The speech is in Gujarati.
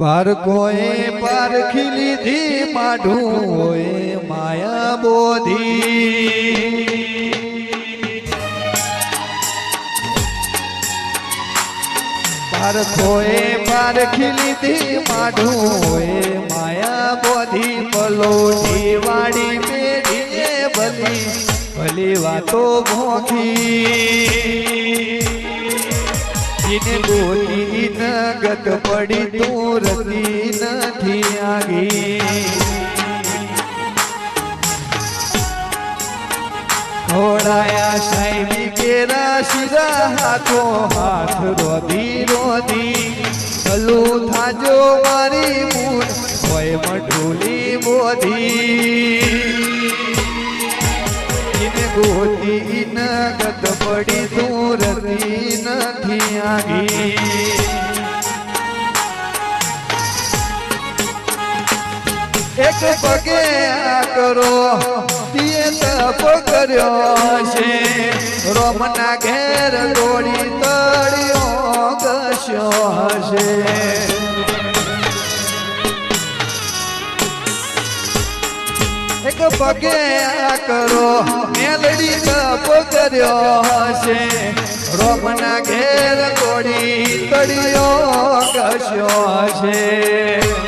પારકોએ પારખી લીધી માઢું હોય માયા બોધી પારકોએ પારખી લીધી માઢું હોય માયા બોધી પલોઠી વાળી પેઢીએ ભલી ભલી વાતો ભોખી जिने बोली न गत पड़ी તું રતી નથી આગી ઘોડાયા સાઈની કેરા શિરા હાથો હાથ રોધી રોધી ભલું થાજો મારી મૂળ હોય મઢુલી બોધી ગોતી ન ગત પડી તું રતી નથી આગી એક પગે આ કરો તીએ તપ કર્યો છે રોમના ઘેર દોડી તળિયો ઘસ્યો હશે એક પગે આ કરો મેલડી તપ કર્યો હશે રોમના ઘેર તોડી તળિયો ઘસ્યો હશે